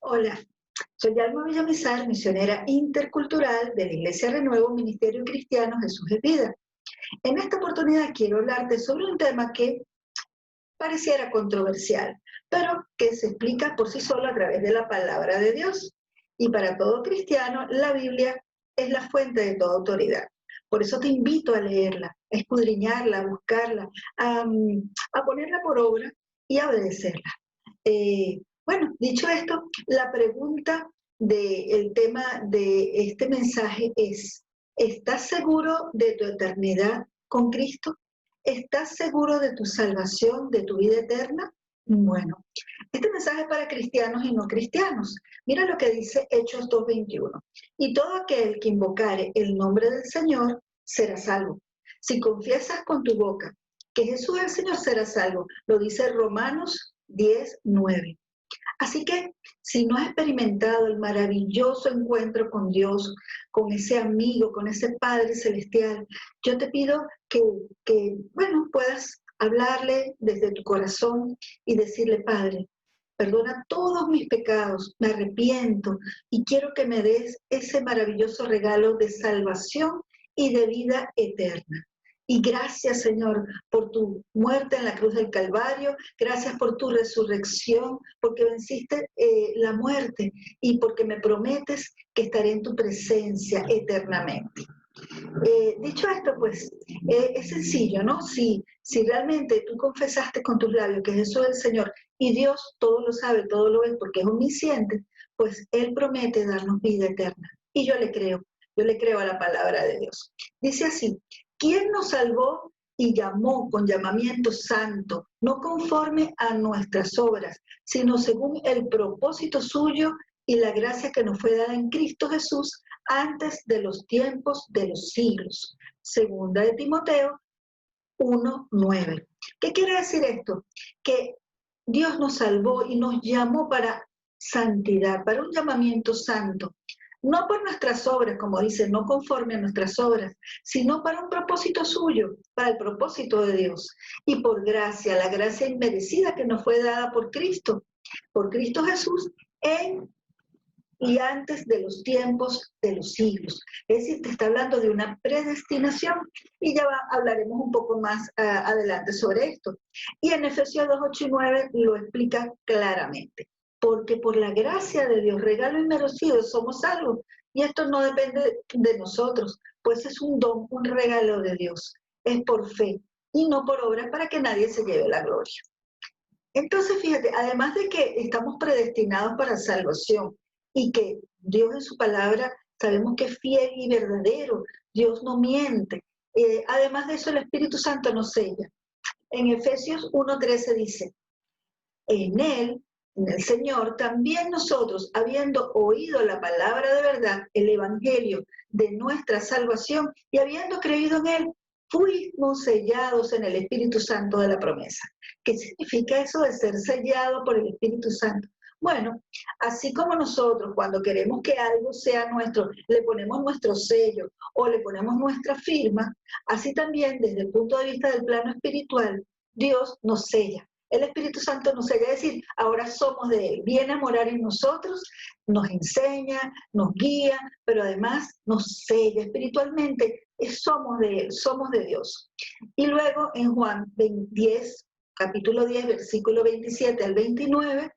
Hola, soy Alma Villamizar, misionera intercultural de la Iglesia Renuevo Ministerio Cristiano Jesús es Vida. En esta oportunidad quiero hablarte sobre un tema que pareciera controversial, pero que se explica por sí solo a través de la palabra de Dios. Y para todo cristiano, la Biblia es la fuente de toda autoridad. Por eso te invito a leerla, a escudriñarla, a buscarla, a ponerla por obra y a obedecerla. Bueno, dicho esto, la pregunta del tema de este mensaje es, ¿estás seguro de tu eternidad con Cristo? ¿Estás seguro de tu salvación, de tu vida eterna? Bueno, este mensaje es para cristianos y no cristianos. Mira lo que dice Hechos 2:21. Y todo aquel que invocare el nombre del Señor será salvo. Si confiesas con tu boca que Jesús es el Señor, será salvo. Lo dice Romanos 10:9. Así que si no has experimentado el maravilloso encuentro con Dios, con ese amigo, con ese Padre Celestial, yo te pido que puedas hablarle desde tu corazón y decirle, Padre, perdona todos mis pecados, me arrepiento y quiero que me des ese maravilloso regalo de salvación y de vida eterna. Y gracias, Señor, por tu muerte en la cruz del Calvario, gracias por tu resurrección, porque venciste la muerte y porque me prometes que estaré en tu presencia eternamente. Dicho esto, pues, es sencillo, ¿no? Si realmente tú confesaste con tus labios que Jesús es el Señor y Dios todo lo sabe, todo lo ve, porque es omnisciente, pues Él promete darnos vida eterna. Y yo le creo a la palabra de Dios. Dice así, ¿quién nos salvó y llamó con llamamiento santo, no conforme a nuestras obras, sino según el propósito suyo y la gracia que nos fue dada en Cristo Jesús antes de los tiempos de los siglos? Segunda de Timoteo 1:9. ¿Qué quiere decir esto? Que Dios nos salvó y nos llamó para santidad, para un llamamiento santo. No por nuestras obras, como dice, no conforme a nuestras obras, sino para un propósito suyo, para el propósito de Dios. Y por gracia, la gracia inmerecida que nos fue dada por Cristo Jesús, en y antes de los tiempos de los siglos. Es decir, te está hablando de una predestinación y ya hablaremos un poco más adelante sobre esto. Y en Efesios 2:8 y 9 lo explica claramente. Porque por la gracia de Dios, regalo inmerecido, somos salvos. Y esto no depende de nosotros, pues es un don, un regalo de Dios. Es por fe y no por obra para que nadie se lleve la gloria. Entonces, fíjate, además de que estamos predestinados para salvación y que Dios en su palabra sabemos que es fiel y verdadero, Dios no miente. Además de eso, el Espíritu Santo nos sella. En Efesios 1:13 dice, en el Señor, también nosotros, habiendo oído la palabra de verdad, el Evangelio de nuestra salvación, y habiendo creído en Él, fuimos sellados en el Espíritu Santo de la promesa. ¿Qué significa eso de ser sellado por el Espíritu Santo? Bueno, así como nosotros cuando queremos que algo sea nuestro, le ponemos nuestro sello o le ponemos nuestra firma, así también desde el punto de vista del plano espiritual, Dios nos sella. El Espíritu Santo nos sella, es decir, ahora somos de Él, viene a morar en nosotros, nos enseña, nos guía, pero además nos sella espiritualmente, somos de Él, somos de Dios. Y luego en Juan 10, capítulo 10, versículo 27 al 29,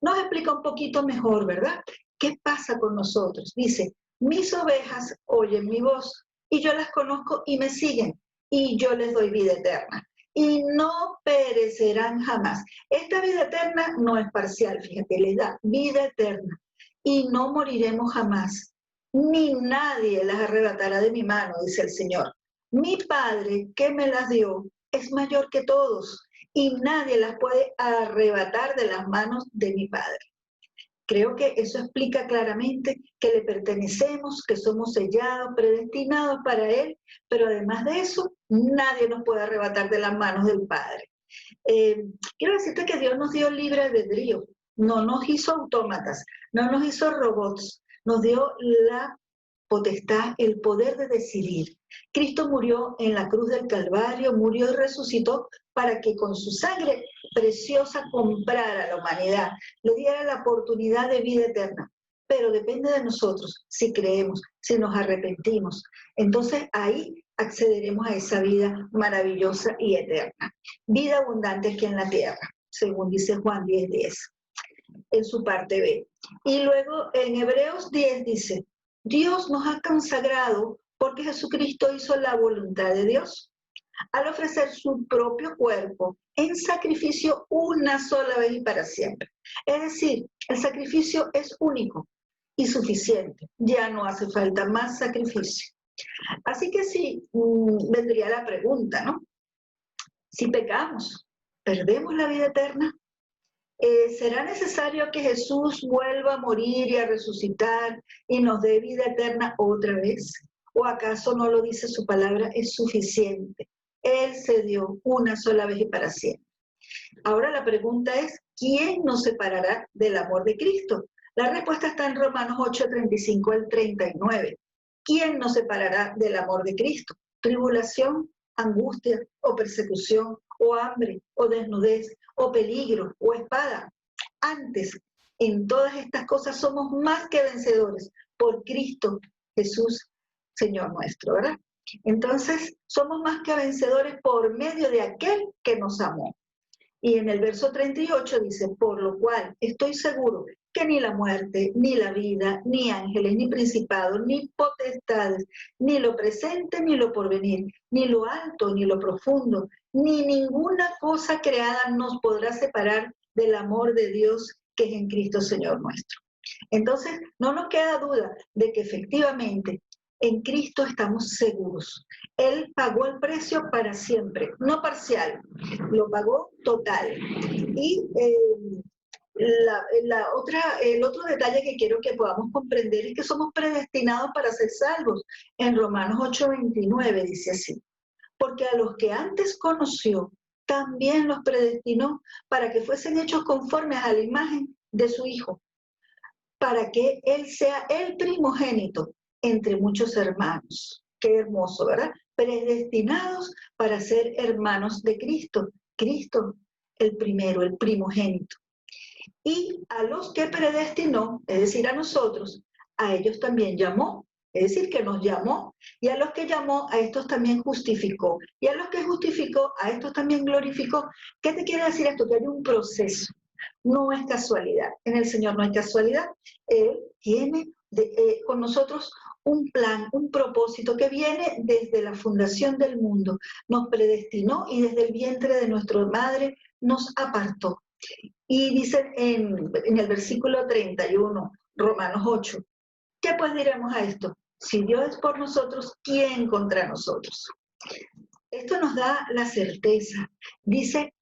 nos explica un poquito mejor, ¿verdad? ¿Qué pasa con nosotros? Dice, mis ovejas oyen mi voz y yo las conozco y me siguen y yo les doy vida eterna y no perecerán jamás. Esta vida eterna no es parcial, fíjate, les da vida eterna y no moriremos jamás, ni nadie las arrebatará de mi mano, dice el Señor. Mi Padre que me las dio es mayor que todos y nadie las puede arrebatar de las manos de mi Padre. Creo que eso explica claramente que le pertenecemos, que somos sellados, predestinados para Él, pero además de eso, nadie nos puede arrebatar de las manos del Padre. Quiero decirte que Dios nos dio libre albedrío, no nos hizo autómatas, no nos hizo robots, nos dio la potestad, el poder de decidir. Cristo murió en la cruz del Calvario, murió y resucitó para que con su sangre preciosa comprara a la humanidad, le diera la oportunidad de vida eterna. Pero depende de nosotros, si creemos, si nos arrepentimos. Entonces ahí accederemos a esa vida maravillosa y eterna. Vida abundante aquí en la tierra, según dice Juan 10:10, en su parte B. Y luego en Hebreos 10 dice, Dios nos ha consagrado porque Jesucristo hizo la voluntad de Dios al ofrecer su propio cuerpo en sacrificio una sola vez y para siempre. Es decir, el sacrificio es único y suficiente. Ya no hace falta más sacrificio. Así que sí, vendría la pregunta, ¿no? Si pecamos, ¿perdemos la vida eterna? ¿Será necesario que Jesús vuelva a morir y a resucitar y nos dé vida eterna otra vez? ¿O acaso no lo dice su palabra? Es suficiente. Él se dio una sola vez y para siempre. Ahora la pregunta es, ¿quién nos separará del amor de Cristo? La respuesta está en Romanos 8:35 al 39. ¿Quién nos separará del amor de Cristo? ¿Tribulación, angustia o persecución, o hambre, o desnudez, o peligro, o espada? Antes, en todas estas cosas somos más que vencedores por Cristo Jesús, Señor nuestro, ¿verdad? Entonces, somos más que vencedores por medio de aquel que nos amó. Y en el verso 38 dice, por lo cual estoy seguro que ni la muerte, ni la vida, ni ángeles, ni principados, ni potestades, ni lo presente, ni lo porvenir, ni lo alto, ni lo profundo, ni ninguna cosa creada nos podrá separar del amor de Dios que es en Cristo Señor nuestro. Entonces, no nos queda duda de que efectivamente en Cristo estamos seguros. Él pagó el precio para siempre, no parcial, lo pagó total. Y el otro detalle que quiero que podamos comprender es que somos predestinados para ser salvos. En Romanos 8:29 dice así, porque a los que antes conoció, también los predestinó para que fuesen hechos conformes a la imagen de su Hijo, para que Él sea el primogénito entre muchos hermanos. Qué hermoso, ¿verdad? Predestinados para ser hermanos de Cristo. Cristo, el primero, el primogénito. Y a los que predestinó, es decir, a nosotros, a ellos también llamó, es decir, que nos llamó, y a los que llamó, a estos también justificó, y a los que justificó, a estos también glorificó. ¿Qué te quiere decir esto? Que hay un proceso, no es casualidad. En el Señor no hay casualidad. Él tiene con nosotros un plan, un propósito que viene desde la fundación del mundo. Nos predestinó y desde el vientre de nuestra madre nos apartó. Y dice en el versículo 31, Romanos 8, ¿qué pues diremos a esto? Si Dios es por nosotros, ¿quién contra nosotros? Esto nos da la certeza. Dice,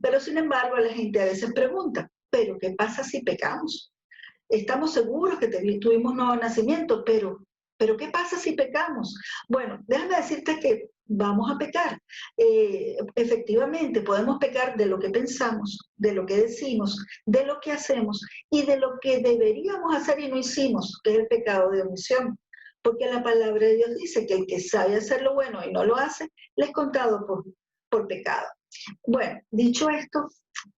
pero sin embargo la gente a veces pregunta, ¿pero qué pasa si pecamos? Estamos seguros que tuvimos nuevo nacimiento, pero ¿qué pasa si pecamos? Bueno, déjame decirte que vamos a pecar. Efectivamente, podemos pecar de lo que pensamos, de lo que decimos, de lo que hacemos y de lo que deberíamos hacer y no hicimos, que es el pecado de omisión. Porque la palabra de Dios dice que el que sabe hacer lo bueno y no lo hace, le es contado por pecado. Bueno, dicho esto,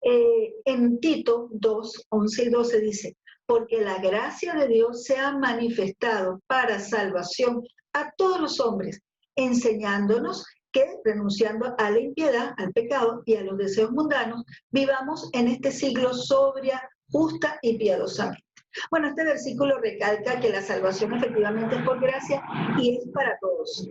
en Tito 2:11 y 12 dice, porque la gracia de Dios se ha manifestado para salvación a todos los hombres, enseñándonos que, renunciando a la impiedad, al pecado y a los deseos mundanos, vivamos en este siglo sobria, justa y piadosamente. Bueno, este versículo recalca que la salvación efectivamente es por gracia y es para todos.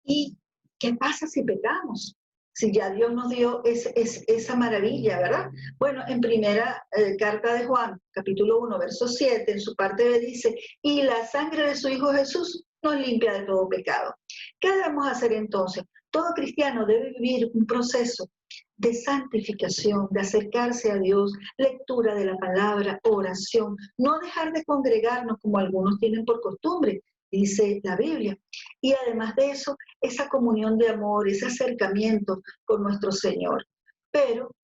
¿Y qué pasa si pecamos? Si ya Dios nos dio esa maravilla, ¿verdad? Bueno, en primera carta de Juan, capítulo 1, verso 7, en su parte B dice, y la sangre de su Hijo Jesús nos limpia de todo pecado. ¿Qué debemos hacer entonces? Todo cristiano debe vivir un proceso de santificación, de acercarse a Dios, lectura de la palabra, oración, no dejar de congregarnos como algunos tienen por costumbre, dice la Biblia. Y además de eso, esa comunión de amor, ese acercamiento con nuestro Señor. Pero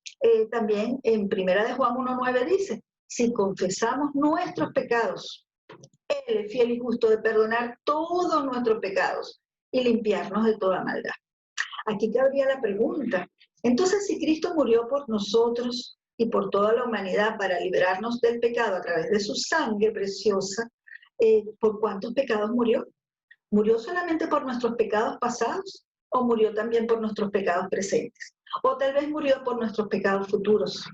también en primera de Juan 1:9 dice, si confesamos nuestros pecados, Él Él es fiel y justo de perdonar todos nuestros pecados y limpiarnos de toda maldad. Aquí cabría la pregunta, entonces si Cristo murió por nosotros y por toda la humanidad para librarnos del pecado a través de su sangre preciosa, ¿por cuántos pecados murió? ¿Murió solamente por nuestros pecados pasados o murió también por nuestros pecados presentes? O tal vez murió por nuestros pecados futuros.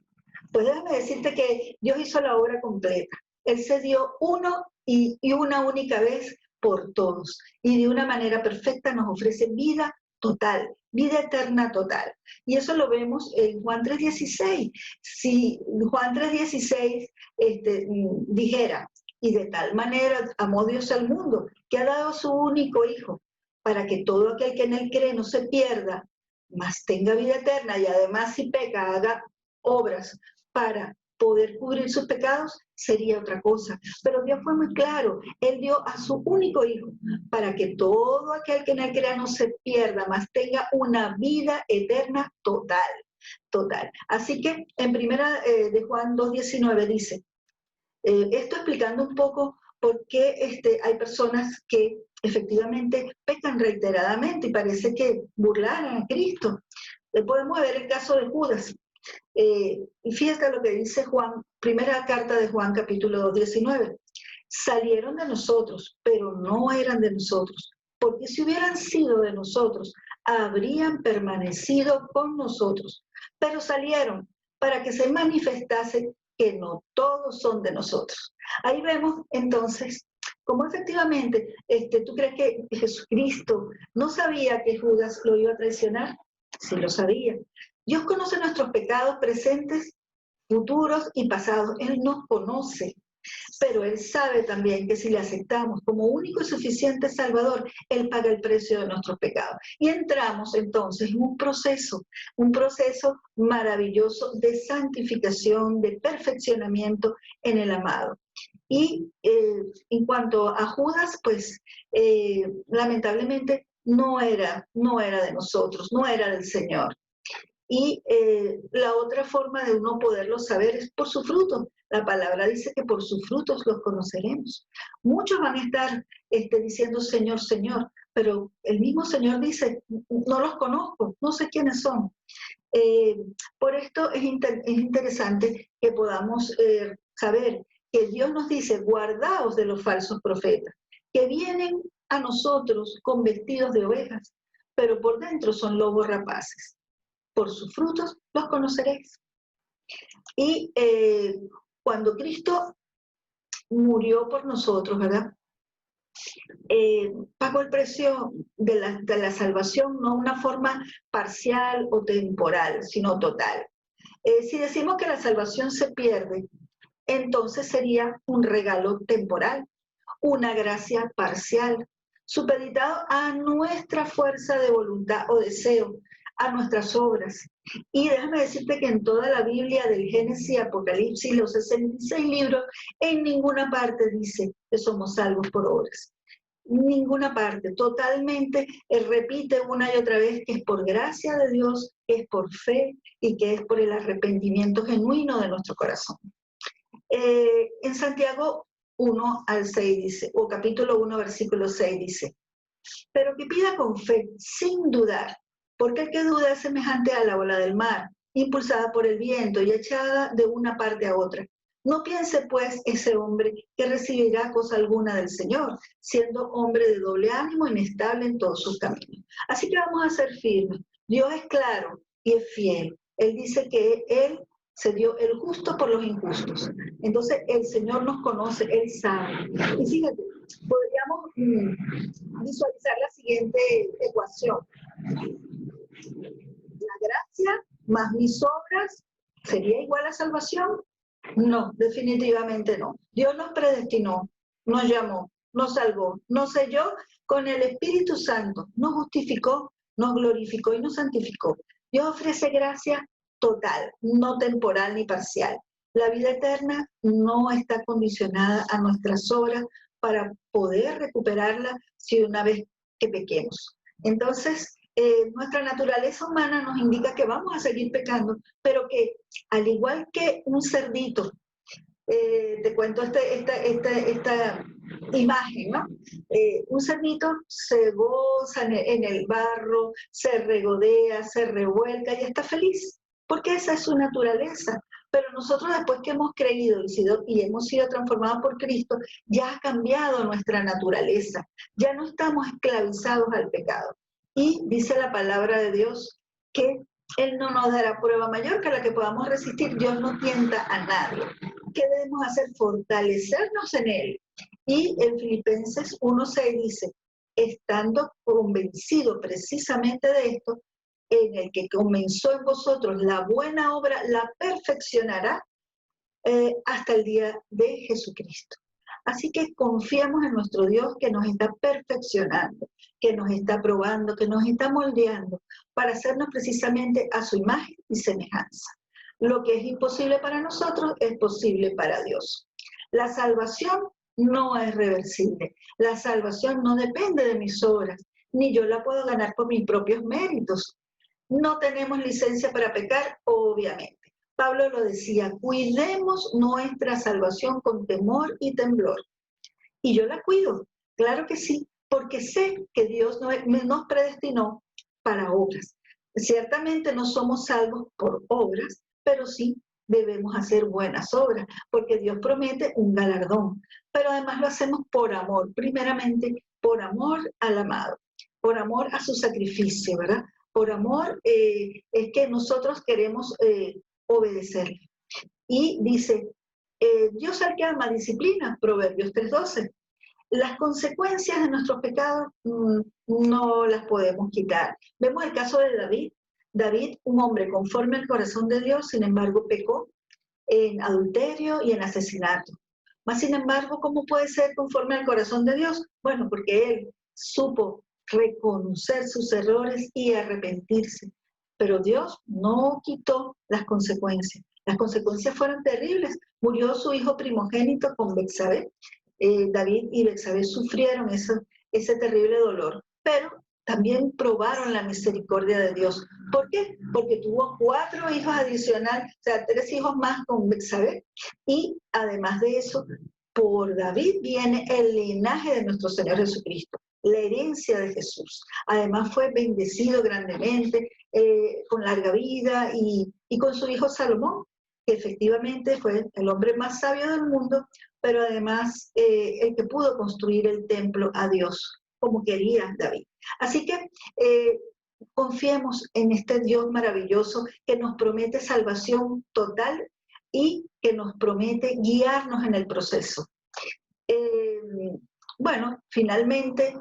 Pues déjame decirte que Dios hizo la obra completa. Él se dio uno y una única vez por todos. Y de una manera perfecta nos ofrece vida total, vida eterna total. Y eso lo vemos en Juan 3:16. Si Juan 3:16 dijera, y de tal manera amó Dios al mundo, que ha dado a su único Hijo, para que todo aquel que en él cree no se pierda, mas tenga vida eterna, y además si peca, haga obras para poder cubrir sus pecados, sería otra cosa. Pero Dios fue muy claro, Él dio a su único Hijo, para que todo aquel que en él crea no se pierda, mas tenga una vida eterna total, total. Así que en primera de Juan 2:19 dice, esto explicando un poco por qué hay personas que efectivamente pecan reiteradamente y parece que burlaran a Cristo. Podemos ver el caso de Judas. Y fíjate lo que dice Juan, primera carta de Juan, capítulo 2:19. Salieron de nosotros, pero no eran de nosotros, porque si hubieran sido de nosotros, habrían permanecido con nosotros, pero salieron para que se manifestase que no todos son de nosotros. Ahí vemos entonces cómo efectivamente, ¿tú crees que Jesucristo no sabía que Judas lo iba a traicionar? Sí lo sabía. Dios conoce nuestros pecados presentes, futuros y pasados. Él nos conoce. Pero Él sabe también que si le aceptamos como único y suficiente Salvador, Él paga el precio de nuestros pecados. Y entramos entonces en un proceso maravilloso de santificación, de perfeccionamiento en el amado. Y en cuanto a Judas, pues lamentablemente no era de nosotros, no era del Señor. Y la otra forma de uno poderlo saber es por su fruto. La palabra dice que por sus frutos los conoceremos. Muchos van a estar diciendo Señor, Señor, pero el mismo Señor dice, no los conozco, no sé quiénes son. Por esto es interesante que podamos saber que Dios nos dice, guardaos de los falsos profetas, que vienen a nosotros con vestidos de ovejas, pero por dentro son lobos rapaces. Por sus frutos los conoceréis. Y cuando Cristo murió por nosotros, ¿verdad? Pagó el precio de la salvación, no una forma parcial o temporal, sino total. Si decimos que la salvación se pierde, entonces sería un regalo temporal, una gracia parcial, supeditado a nuestra fuerza de voluntad o deseo, a nuestras obras. Y déjame decirte que en toda la Biblia, del Génesis, Apocalipsis, los 66 libros, en ninguna parte dice que somos salvos por obras. Ninguna parte, totalmente, él repite una y otra vez que es por gracia de Dios, que es por fe y que es por el arrepentimiento genuino de nuestro corazón. En Santiago 1:6 dice, o capítulo 1, versículo 6 dice, pero que pida con fe, sin dudar, porque el que duda es semejante a la ola del mar, impulsada por el viento y echada de una parte a otra. No piense pues ese hombre que recibirá cosa alguna del Señor, siendo hombre de doble ánimo, inestable en todos sus caminos. Así que vamos a ser firmes. Dios es claro y es fiel. Él dice que Él se dio el justo por los injustos. Entonces el Señor nos conoce, Él sabe. Y fíjate, podríamos visualizar la siguiente ecuación. La gracia más mis obras, ¿sería igual a salvación? No, definitivamente no. Dios nos predestinó, nos llamó, nos salvó, nos selló con el Espíritu Santo, nos justificó, nos glorificó y nos santificó. Dios ofrece gracia total, no temporal ni parcial. La vida eterna no está condicionada a nuestras obras para poder recuperarla si una vez que pequemos. Entonces, nuestra naturaleza humana nos indica que vamos a seguir pecando, pero que al igual que un cerdito, te cuento esta imagen, ¿no? Un cernito se goza en el barro, se regodea, se revuelca y está feliz, porque esa es su naturaleza. Pero nosotros después que hemos creído y hemos sido transformados por Cristo, ya ha cambiado nuestra naturaleza, ya no estamos esclavizados al pecado. Y dice la palabra de Dios que Él no nos dará prueba mayor que la que podamos resistir. Dios no tienta a nadie. ¿Qué debemos hacer? Fortalecernos en Él. Y en Filipenses 1:6 dice, estando convencido precisamente de esto, en el que comenzó en vosotros la buena obra, la perfeccionará hasta el día de Jesucristo. Así que confiamos en nuestro Dios que nos está perfeccionando, que nos está probando, que nos está moldeando para hacernos precisamente a su imagen y semejanza. Lo que es imposible para nosotros es posible para Dios. La salvación no es reversible. La salvación no depende de mis obras, ni yo la puedo ganar por mis propios méritos. No tenemos licencia para pecar, obviamente. Pablo lo decía, cuidemos nuestra salvación con temor y temblor. Y yo la cuido, claro que sí, porque sé que Dios nos predestinó para obras. Ciertamente no somos salvos por obras, pero sí debemos hacer buenas obras, porque Dios promete un galardón. Pero además lo hacemos por amor, primeramente por amor al amado, por amor a su sacrificio, ¿verdad? Por amor es que nosotros queremos obedecerle. Y dice, Dios al que ama disciplina, Proverbios 3:12. Las consecuencias de nuestros pecados no las podemos quitar. Vemos el caso de David. David, un hombre conforme al corazón de Dios, sin embargo pecó en adulterio y en asesinato. Mas, sin embargo, ¿cómo puede ser conforme al corazón de Dios? Bueno, porque él supo reconocer sus errores y arrepentirse. Pero Dios no quitó las consecuencias. Las consecuencias fueron terribles. Murió su hijo primogénito con Betsabé. David y Betsabé sufrieron ese terrible dolor. Pero también probaron la misericordia de Dios. ¿Por qué? Porque tuvo 4 hijos adicionales, o sea, 3 hijos más con Betsabé. Y además de eso, por David viene el linaje de nuestro Señor Jesucristo, la herencia de Jesús. Además fue bendecido grandemente, con larga vida y con su hijo Salomón, que efectivamente fue el hombre más sabio del mundo, pero además el que pudo construir el templo a Dios, como quería David. Así que confiemos en este Dios maravilloso que nos promete salvación total y que nos promete guiarnos en el proceso. Bueno, finalmente,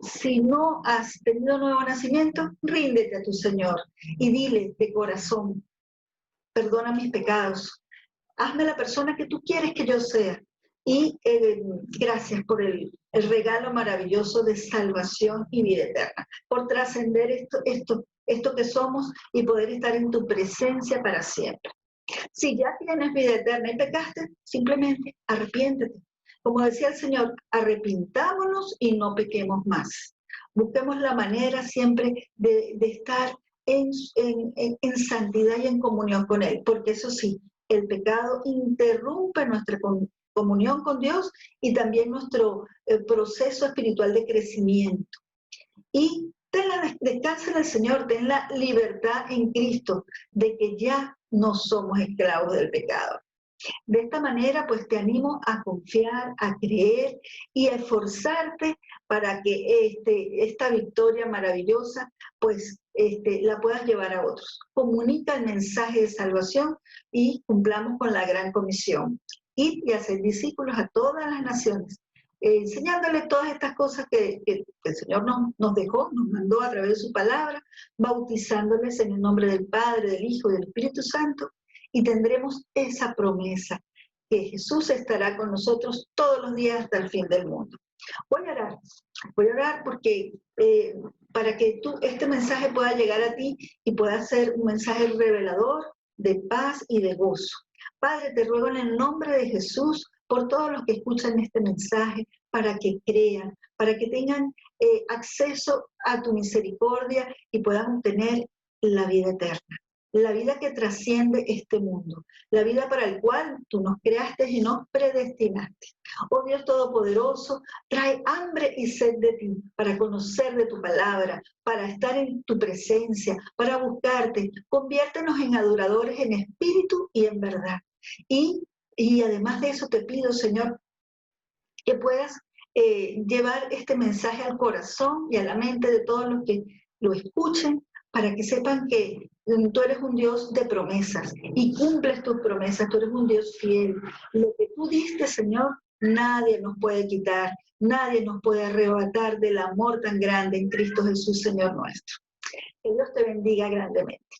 si no has tenido nuevo nacimiento, ríndete a tu Señor y dile de corazón, perdona mis pecados, hazme la persona que tú quieres que yo sea. Y gracias por el regalo maravilloso de salvación y vida eterna, por trascender esto que somos y poder estar en tu presencia para siempre. Si ya tienes vida eterna y pecaste, simplemente arrepiéntete. Como decía el Señor, arrepintámonos y no pequemos más. Busquemos la manera siempre de estar en santidad y en comunión con Él, porque eso sí, el pecado interrumpe nuestra comunión con Dios y también nuestro proceso espiritual de crecimiento. Y descansa en el Señor, ten la libertad en Cristo de que ya no somos esclavos del pecado. De esta manera, pues te animo a confiar, a creer y a esforzarte para que esta victoria maravillosa, pues la puedas llevar a otros. Comunica el mensaje de salvación y cumplamos con la gran comisión. Ir y hacer discípulos a todas las naciones, enseñándoles todas estas cosas que el Señor nos dejó, nos mandó a través de su palabra, bautizándoles en el nombre del Padre, del Hijo y del Espíritu Santo, y tendremos esa promesa, que Jesús estará con nosotros todos los días hasta el fin del mundo. Voy a orar porque para que este mensaje pueda llegar a ti y pueda ser un mensaje revelador de paz y de gozo. Padre, te ruego en el nombre de Jesús por todos los que escuchan este mensaje, para que crean, para que tengan acceso a tu misericordia y puedan obtener la vida eterna, la vida que trasciende este mundo, la vida para el cual tú nos creaste y nos predestinaste. Oh Dios Todopoderoso, trae hambre y sed de ti, para conocer de tu palabra, para estar en tu presencia, para buscarte. Conviértenos en adoradores en espíritu y en verdad. Y además de eso te pido, Señor, que puedas llevar este mensaje al corazón y a la mente de todos los que lo escuchen, para que sepan que tú eres un Dios de promesas y cumples tus promesas, tú eres un Dios fiel. Lo que tú diste, Señor, nadie nos puede quitar, nadie nos puede arrebatar del amor tan grande en Cristo Jesús, Señor nuestro. Que Dios te bendiga grandemente.